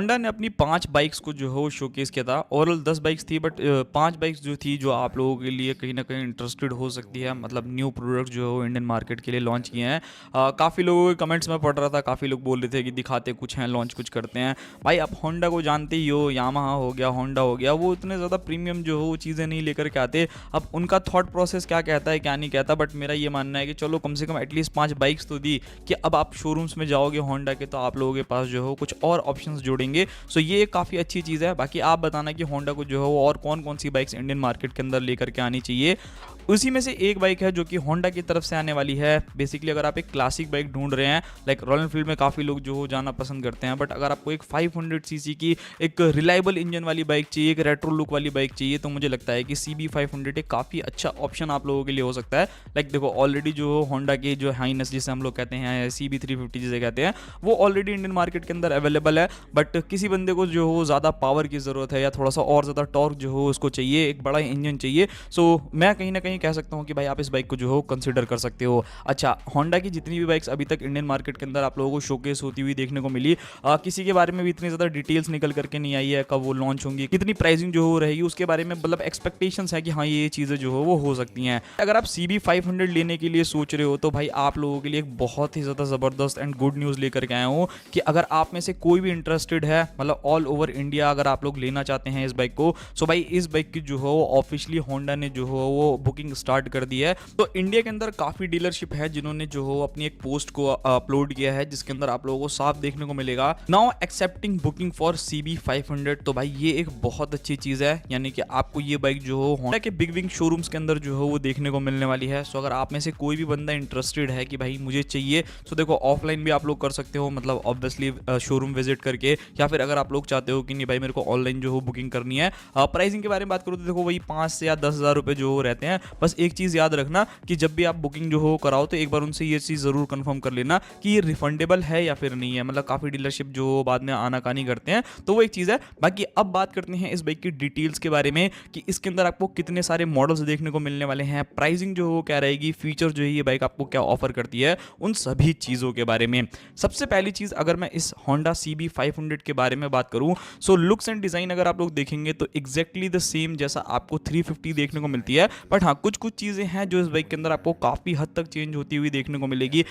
Honda ने अपनी 5 bikes को जो है वो शोकेस किया था। ओवरऑल 10 बाइक्स थी बट 5 बाइक्स जो थी जो आप लोगों के लिए कहीं न कहीं इंटरेस्टेड हो सकती है। मतलब न्यू प्रोडक्ट जो है वो इंडियन मार्केट के लिए लॉन्च किए हैं। काफ़ी लोगों के कमेंट्स में पढ़ रहा था, काफ़ी लोग बोल रहे थे कि दिखाते कुछ हैं, लॉन्च कुछ करते हैं। भाई आप होंडा को जानते ही हो, यामाहा हो गया, होंडा हो गया, वो इतने ज़्यादा प्रीमियम जो हो वो चीज़ें नहीं लेकर के आते। अब उनका थॉट प्रोसेस क्या कहता है, क्या नहीं कहता, बट मेरा ये मानना है कि चलो कम से कम एटलीस्ट 5 बाइक्स तो दी कि अब आप शोरूम्स में जाओगे होंडा के तो आप लोगों के पास जो है कुछ और ऑप्शंस जुड़ेंगे। सो ये काफ़ी अच्छी चीज़ है। बाकी आप बताना कि होंडा को जो है वो और कौन कौन सी बाइक्स इंडियन मार्केट के अंदर लेकर के आनी चाहिए। उसी में से एक बाइक है जो कि होंडा की तरफ से आने वाली है। बेसिकली अगर आप एक क्लासिक बाइक ढूंढ रहे हैं, लाइक रॉयल एनफील्ड में काफ़ी लोग जो हो जाना पसंद करते हैं, बट अगर आपको एक 500 सीसी की एक रिलायबल इंजन वाली बाइक चाहिए, एक रेट्रो लुक वाली बाइक चाहिए, तो मुझे लगता है कि CB500 एक काफ़ी अच्छा ऑप्शन आप लोगों के लिए हो सकता है। लाइक देखो ऑलरेडी जो होंडा की जो हाइनेस जिसे हम लोग कहते हैं, CB350 जिसे कहते हैं, वो ऑलरेडी इंडियन मार्केट के अंदर अवेलेबल है। बट किसी बंदे को जो हो ज़्यादा पावर की ज़रूरत है या थोड़ा सा और ज़्यादा टॉर्क जो हो उसको चाहिए, एक बड़ा इंजन चाहिए। सो मैं कहीं ना कहीं कह सकता हूँ कि भाई आप इस बाइक को जो हो कंसिडर कर सकते हो। अच्छा, होंडा की जितनी भी बाइक्स अभी तक इंडियन मार्केट के अंदर आप लोगों को शोकेस होती हुई देखने को मिली, किसी के बारे में भी इतनी ज़्यादा डिटेल्स निकल करके नहीं आई है, कब वो लॉन्च होंगी, कितनी प्राइसिंग जो हो रहेगी, उसके बारे में मतलब एक्सपेक्टेशंस है कि हाँ ये चीज़ें जो हो वो हो सकती हैं। अगर आप CB500 लेने के लिए सोच रहे हो तो भाई आप लोगों के लिए एक बहुत ही ज़्यादा ज़बरदस्त एंड गुड न्यूज़ लेकर के आया हूँ कि अगर आप में से कोई भी इंटरेस्टेड है, मतलब ऑल ओवर इंडिया अगर आप लोग लेना चाहते हैं इस बाइक को, सो भाई इस बाइक की जो हो वो ऑफिशियली होंडा ने जो हो वो बुकिंग स्टार्ट कर दी है। तो इंडिया के अंदर काफ़ी डीलरशिप है जिन्होंने जो हो अपनी एक पोस्ट को अपलोड किया है, जिसके अंदर आप लोगों को साफ देखने को मिलेगा, now accepting booking for CB500। तो भाई ये एक बहुत अच्छी चीज़ है, यानी कि आपको ये बाइक जो हो होंडा के बिग विंग शोरूम्स के अंदर जो हो वो देखने को मिलने वाली है। सो अगर आप में से कोई भी बंदा इंटरेस्टेड है कि भाई मुझे चाहिए, तो देखो ऑफलाइन भी आप लोग कर सकते हो, मतलब ऑब्वियसली शोरूम विजिट करके, या फिर अगर आप लोग चाहते हो कि नहीं भाई मेरे को ऑनलाइन जो हो बुकिंग करनी है। प्राइसिंग के बारे में बात करूँ तो देखो वही 5 से या 10,000 रुपये जो हो रहते हैं। बस एक चीज़ याद रखना कि जब भी आप बुकिंग जो हो कराओ तो एक बार उनसे ये चीज़ ज़रूर कंफर्म कर लेना कि ये रिफंडेबल है या फिर नहीं है। मतलब काफ़ी डीलरशिप जो बाद में आनाकानी करते हैं, तो वो एक चीज़ है। बाकी अब बात करते हैं इस बाइक की डिटेल्स के बारे में कि इसके अंदर आपको कितने सारे मॉडल्स देखने को मिलने वाले हैं, प्राइसिंग जो हो क्या रहेगी, फीचर जो है ये बाइक आपको क्या ऑफर करती है, उन सभी चीज़ों के बारे में। सबसे पहली चीज़ अगर मैं इस होंडा CB500 के बारे में बात करूं, सो लुक्स एंड डिज़ाइन अगर आप लोग देखेंगे तो एग्जैक्टली द सेम जैसा आपको 350 देखने को मिलती है। बट हाँ कुछ कुछ चीज़ें हैं जो इस बाइक के अंदर आपको काफ़ी हद तक चेंज होती हुई देखने को मिलेगी।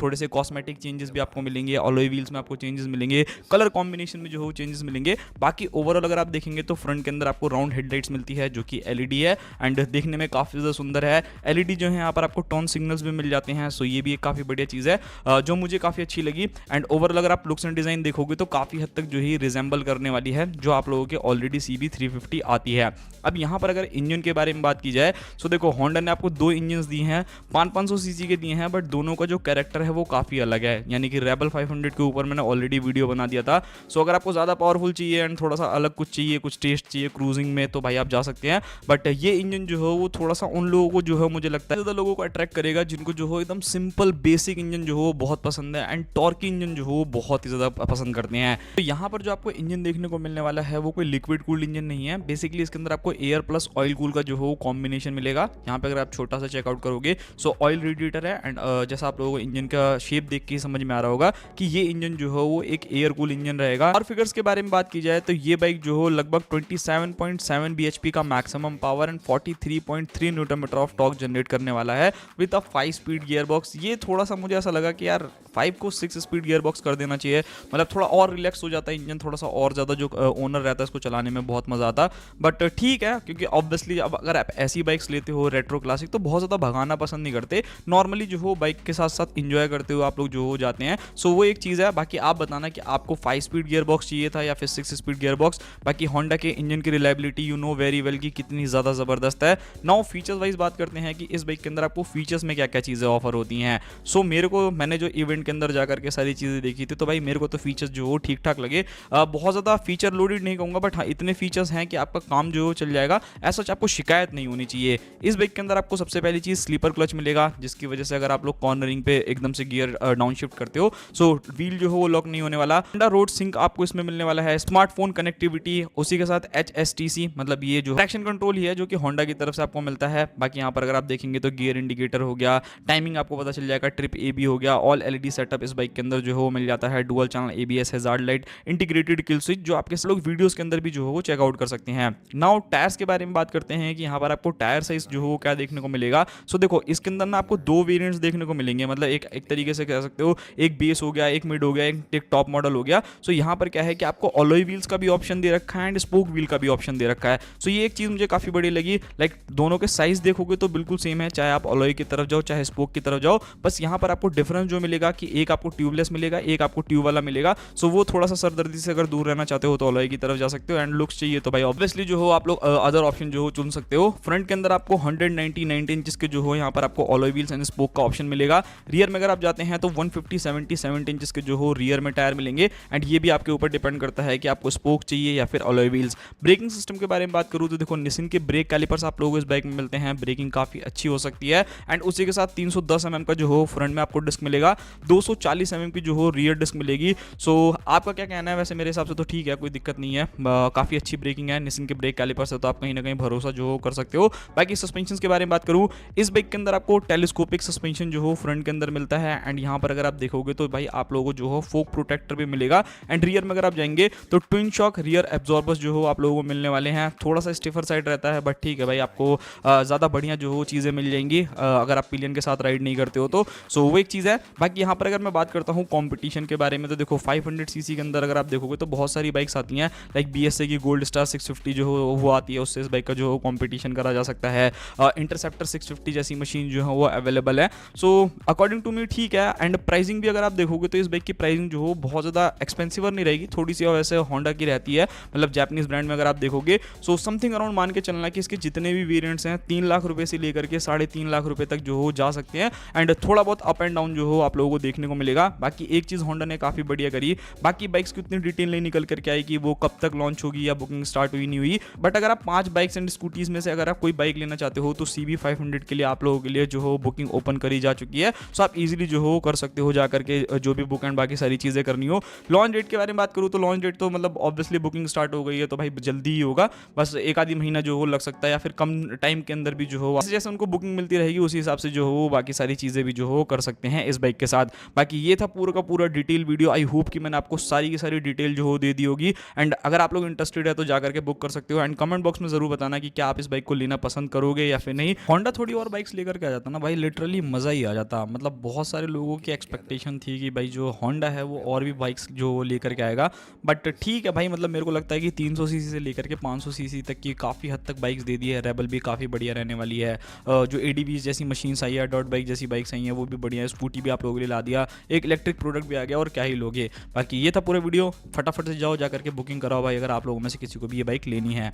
थोड़े से कॉस्मेटिक चेंजेस भी आपको मिलेंगे, अलॉय व्हील्स में आपको चेंजेस मिलेंगे, कलर कॉम्बिनेशन में जो हो चेंजेस मिलेंगे। बाकी ओवरऑल अगर आप देखेंगे तो फ्रंट के अंदर आपको राउंड हेडलाइट्स मिलती है जो कि LED है एंड देखने में काफ़ी ज़्यादा सुंदर है। LED जो है यहाँ पर आपको टर्न सिग्नल्स भी मिल जाते हैं, सो ये भी एक काफ़ी बढ़िया चीज़ है जो मुझे काफ़ी अच्छी लगी। एंड ओवरऑल अगर आप लुक्स एंड डिज़ाइन देखोगे तो काफ़ी हद तक जो है रिजेंबल करने वाली है जो आप लोगों के ऑलरेडी CB350 आती है। अब यहाँ पर अगर इंजन के बारे में बात की जाए, सो देखो होंडा ने आपको 2 इंजन दिए हैं, 500 सीसी के दिए हैं, बट दोनों का जो कैरेक्टर है वो काफ़ी अलग है। यानी कि रेबल 500 के ऊपर मैंने ऑलरेडी वीडियो बना दिया था। सो अगर आपको ज़्यादा पावरफुल चाहिए एंड थोड़ा सा अलग कुछ चाहिए, कुछ टेस्ट चाहिए क्रूजिंग में, तो भाई आप जा सकते हैं। बट ये इंजन जो है वो थोड़ा सा उन लोगों को जो है मुझे लगता है ज़्यादा लोगों को अट्रैक्ट करेगा जिनको जो हो एकदम सिंपल बेसिक इंजन जो हो बहुत पसंद है एंड टॉर्की इंजन जो हो बहुत ही ज़्यादा पसंद करते हैं। तो यहाँ पर जो आपको इंजन देखने को मिलने वाला है वो कोई लिक्विड कूल्ड इंजन नहीं है। बेसिकली इसके अंदर आपको एयर प्लस ऑयल कूल का जो हो कॉम्बिनेशन मिलेगा। यहाँ पे अगर आप छोटा सा चेकआउट करोगे, सो ऑयल रेडिएटर है एंड जैसा आप लोगों को इंजन का शेप देख के समझ में आ रहा होगा कि ये इंजन जो है वो एक एयर कूल इंजन रहेगा। और फिगर्स के बारे में बात की जाए तो ये बाइक जो हो लगभग 27.7 bhp का maximum power and 43.3 newton metre of torque generate करने वाला है with a 5 speed gear box. ये थोड़ा सा मुझे ऐसा लगा कि यार 5 को 6 स्पीड गियर बॉक्स कर देना चाहिए, मतलब थोड़ा और रिलैक्स हो जाता है इंजन, थोड़ा सा और ज़्यादा जो ओनर रहता है इसको चलाने में बहुत मज़ा आता। बट ठीक है, क्योंकि ऑब्वियसली अब अगर आप ऐसी बाइक्स लेते हो रेट्रो क्लासिक तो बहुत ज़्यादा भगाना पसंद नहीं करते, नॉर्मली जो हो बाइक के साथ साथ इंजॉय करते हुए आप लोग जो हो जाते हैं। सो वो एक चीज़ है। बाकी आप बताना कि आपको 5 स्पीड गियर बॉक्स चाहिए था या फिर 6 स्पीड गियर बॉक्स। बाकी होंडा के इंजन की reliability you know very well की कितनी ज़्यादा ज़बरदस्त है। नाउ फीचर्स वाइज बात करते हैं कि इस बाइक के अंदर आपको फीचर्स में क्या क्या चीज़ें ऑफर होती हैं। सो मेरे को, मैंने जो इवेंट के अंदर जाकर के सारी चीज़ें देखी थी, तो भाई मेरे को तो फीचर्स जो हो ठीक ठाक लगे। बहुत ज़्यादा फीचर लोडेड नहीं कहूँगा, बट हाँ इतने फीचर्स हैं कि आपका काम जो हो चल जाएगा, ऐसा आपको शिकायत नहीं होनी चाहिए। इस बाइक के अंदर आपको सबसे पहली चीज़ स्लीपर क्लच मिलेगा, जिसकी वजह से अगर आप लोग कॉर्नरिंग पे एकदम से गियर डाउन शिफ्ट करते हो, सो व्हील जो है वो लॉक नहीं होने वाला। होंडा रोड सिंक आपको इसमें मिलने वाला है, स्मार्टफोन कनेक्टिविटी, उसी के साथ HSTC, मतलब ये जो ट्रैक्शन कंट्रोल ही है जो कि होंडा की तरफ से आपको मिलता है। बाकी यहाँ पर अगर आप देखेंगे तो गियर इंडिकेटर हो गया, टाइमिंग आपको पता चल जाएगा, ट्रिप AB हो गया, ऑल LED सेटअप इस बाइक के अंदर जो है वो मिल जाता है, dual channel ABS, hazard light, like integrated kill switch, जो आपके लोग वीडियोस के अंदर भी जो है वो चेकआउट कर सकते हैं। नाउ टायर्स के बारे में बात करते हैं कि यहाँ पर आपको टायर साइज जो है वो क्या देखने को मिलेगा। सो देखो इसके अंदर ना आपको दो वेरिएंट्स देखने को मिलेंगे, मतलब एक तरीके से कह सकते हो, एक बेस हो गया, एक मिड हो गया, एक टॉप मॉडल हो गया। सो यहाँ पर क्या है कि आपको अलॉय व्हील्स का भी ऑप्शन दे रखा है एंड स्पोक व्हील का भी ऑप्शन दे रखा है। सो ये एक चीज़ मुझे काफ़ी बड़ी लगी, लाइक दोनों के साइज देखोगे तो बिल्कुल सेम है, चाहे आप अलॉय की तरफ जाओ चाहे स्पोक की तरफ जाओ, बस यहाँ पर आपको डिफरेंस जो मिलेगा कि एक आपको ट्यूबलेस मिलेगा, एक आपको ट्यूब वाला मिलेगा। सो वो थोड़ा सा सरदर्दी से अगर दूर रहना चाहते हो तो अलॉय की तरफ जा सकते हो, एंड लुक्स चाहिए तो भाई ऑब्वियसली जो हो आप लोग अदर ऑप्शन जो हो चुन सकते हो। फ्रंट के अंदर आपको 190 इंचेस के जो हो यहाँ पर आपको अलॉय व्हील्स एंड स्पोक का ऑप्शन मिलेगा। रियर में अगर आप जाते हैं तो 150-77 इंचेस के जो हो रियर में टायर मिलेंगे, एंड ये भी आपके ऊपर डिपेंड करता है कि आपको स्पोक चाहिए या फिर अलॉय व्हील्स। ब्रेकिंग सिस्टम के बारे में बात करूँ तो देखो निसिन के ब्रेक कैलिपर्स आप लोगों को इस बाइक में मिलते हैं, ब्रेकिंग काफ़ी अच्छी हो सकती है। एंड उसी के साथ 310 mm का जो हो फ्रंट में आपको डिस्क मिलेगा, 240 mm की जो हो रियर डिस्क मिलेगी। सो आपका क्या कहना है? वैसे मेरे हिसाब से तो ठीक है, कोई दिक्कत नहीं है, काफ़ी अच्छी ब्रेकिंग है निसिन के ब्रेक कैलिपर्स है, तो आप कहीं ना कहीं भरोसा जो हो कर सकते हो। बाकी सस्पेंशन के बारे में बात करूँ, इस बाइक के अंदर आपको टेलीस्कोपिक सस्पेंशन जो हो फ्रंट के अंदर मिलता है, एंड यहाँ पर अगर आप देखोगे तो भाई आप लोगों को जो हो फोक प्रोटेक्टर भी मिलेगा। एंड रियर में अगर आप जाएंगे तो ट्विन शॉक रियर एब्जॉर्बर्स जो हो आप लोगों को मिलने वाले हैं। थोड़ा सा स्टिफर साइड रहता है बट ठीक है भाई, आपको ज़्यादा बढ़िया जो हो चीज़ें मिल जाएंगी अगर आप पिलियन के साथ राइड नहीं करते हो तो। सो वो एक चीज़ है। बाकी यहाँ पर अगर मैं बात करता हूँ कंपटीशन के बारे में तो देखो 500 सीसी के अंदर अगर आप देखोगे तो बहुत सारी बाइक्स आती हैं, लाइक BSA की गोल्ड स्टार 650 जो हो वो आती है, उससे इस बाइक का जो हो कॉम्पिटिशन करा जा सकता है। इंटरसेप्टर 650 जैसी मशीन जो है वो अवेलेबल है। सो अकॉर्डिंग टू मी ठीक है। एंड प्राइसिंग भी अगर आप देखोगे तो इस बाइक की प्राइसिंग जो हो बहुत ज़्यादा एक्सपेंसिव नहीं रहेगी, थोड़ी सी वैसे होंडा की रहती है, मतलब जापानीज ब्रांड में अगर आप देखोगे। सो समथिंग अराउंड मान के चलना कि इसके जितने भी वेरिएंट्स हैं 3 लाख रुपए से लेकर के 3.5 लाख रुपए तक जो हो जा सकते हैं, एंड थोड़ा बहुत अप एंड डाउन जो हो आप लोगों को देखने को मिलेगा। बाकी एक चीज़ होंडा ने काफ़ी बढ़िया करी, बाकी बाइक्स की उतनी डिटेल नहीं निकल करके आई कि वो कब तक लॉन्च होगी या बुकिंग स्टार्ट हुई नहीं हुई, बट अगर आप 5 बाइक्स एंड स्कूटीज में से अगर आप कोई बाइक लेना चाहते हो तो CB500 के लिए आप लोगों के लिए जो हो बुकिंग ओपन करी जा चुकी है। सो आप इजीली जो हो कर सकते हो जा करके जो भी बुक एंड बाकी सारी चीज़ें करनी हो। लॉन्च डेट के बारे में बात करूँ तो लॉन्च डेट तो मतलब ऑब्वियसली बुकिंग स्टार्ट हो गई है तो भाई जल्दी ही होगा, बस एक आधी महीना जो हो लग सकता है या फिर कम टाइम के अंदर भी जो हो, जैसे उनको बुकिंग मिलती रहेगी उसी हिसाब से जो हो बाकी सारी चीज़ें भी जो हो कर सकते हैं इस बाइक के साथ। बाकी ये था पूरा का पूरा डिटेल वीडियो। आई होप कि मैंने आपको सारी की सारी डिटेल जो हो दे दी होगी, एंड अगर आप लोग इंटरेस्टेड है तो जा करके बुक कर सकते हो। एंड कमेंट बॉक्स में जरूर बताना कि क्या आप इस बाइक को लेना पसंद करोगे या फिर नहीं। होंडा थोड़ी और बाइक्स लेकर के आ जाता ना भाई, लिटरली मज़ा ही आ जाता। मतलब बहुत सारे लोगों की एक्सपेक्टेशन थी कि भाई जो होंडा है वो और भी बाइक्स जो लेकर के आएगा, बट ठीक है भाई, मतलब मेरे को लगता है कि 300 सीसी से लेकर के 500 सीसी तक की काफ़ी हद तक बाइक्स दे दी है। रेबल भी काफ़ी बढ़िया रहने वाली है, जो ADV जैसी मशीन्स आई है, डॉट बाइक जैसी बाइक्स आई हैं वो भी बढ़िया है, स्कूटी भी आप लोगों के लिए ला दिया, एक इलेक्ट्रिक प्रोडक्ट भी आ गया, और क्या ही लोगे। बाकी ये था पूरा वीडियो, फटाफट से जाओ जा करके बुकिंग कराओ भाई अगर आप लोगों में से किसी को भी ये बाइक लेनी है।